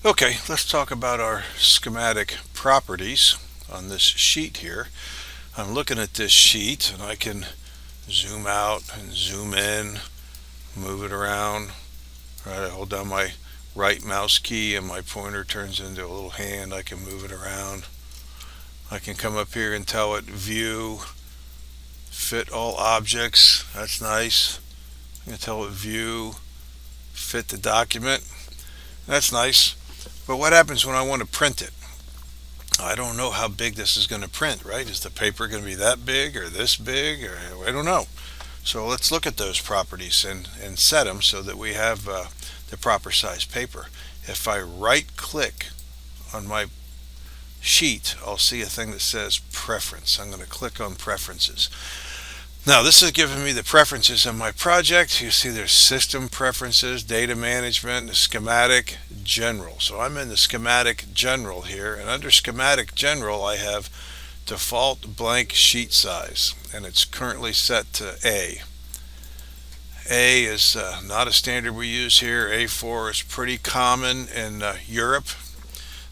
Okay, let's talk about our schematic properties on this sheet here. I'm looking at this sheet and I can zoom out and zoom in, move it around. Right, I hold down my right mouse key and my pointer turns into a little hand. I can move it around. I can come up here and tell it view, fit all objects. That's nice. I can tell it view, fit the document. That's nice. But what happens when I want to print it? I don't know how big this is going to print, right? Is the paper going to be that big or this big? Or I don't know. So let's look at those properties and set them so that we have the proper size paper. If I right click on my sheet, I'll see a thing that says preference. I'm going to click on preferences. Now this is giving me the preferences in my project. You see there's system preferences, data management, schematic, general. So I'm in the schematic general here, and under schematic general I have default blank sheet size, and it's currently set to A. A is not a standard we use here. A4 is pretty common in Europe.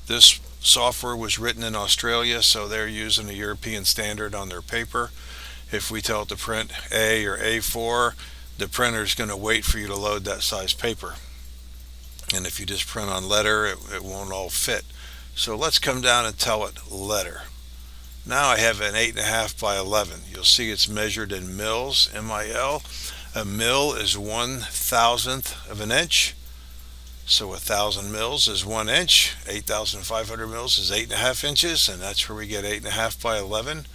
This software was written in Australia, so they're using a European standard on their paper. If we tell it to print A or A4, the printer is going to wait for you to load that size paper. And if you just print on letter, it won't all fit. So let's come down and tell it letter. Now I have an 8.5 by 11. You'll see it's measured in mils, M-I-L. A mil is 1/1000th of an inch. So 1,000 mils is 1 inch. 8,500 mils is 8.5 inches, and that's where we get 8.5 by 11.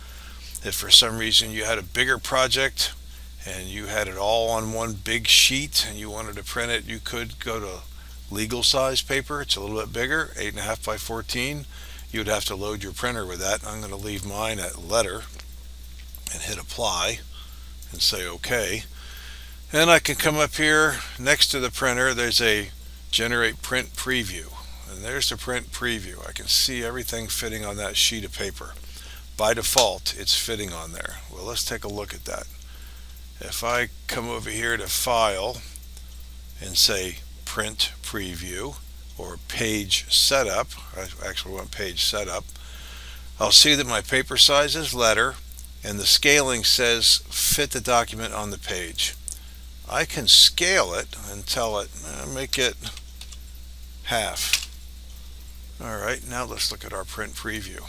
If for some reason you had a bigger project and you had it all on one big sheet and you wanted to print it, you could go to legal size paper. It's a little bit bigger, 8.5 by 14. You would have to load your printer with that. I'm going to leave mine at letter and hit apply and say OK. And I can come up here next to the printer. There's a generate print preview, and there's the print preview. I can see everything fitting on that sheet of paper. By default, it's fitting on there. Well, let's take a look at that. If I come over here to File and say Print Preview or Page Setup, I actually want Page Setup, I'll see that my paper size is letter and the scaling says fit the document on the page. I can scale it and tell it, make it half. Alright, now let's look at our print preview.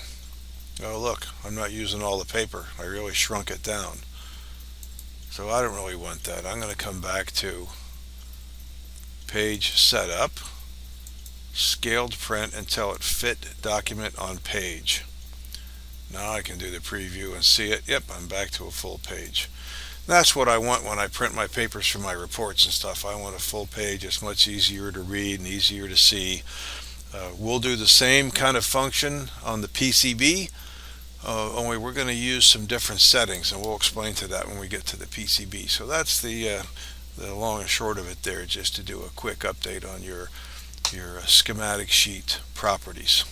Oh look, I'm not using all the paper. I really shrunk it down. So I don't really want that. I'm going to come back to Page Setup, Scaled Print, and tell it Fit Document on Page. Now I can do the preview and see it. Yep, I'm back to a full page. That's what I want when I print my papers for my reports and stuff. I want a full page. It's much easier to read and easier to see. We'll do the same kind of function on the PCB. Only we're going to use some different settings, and we'll explain to that when we get to the PCB. So that's the long and short of it there, just to do a quick update on your schematic sheet properties.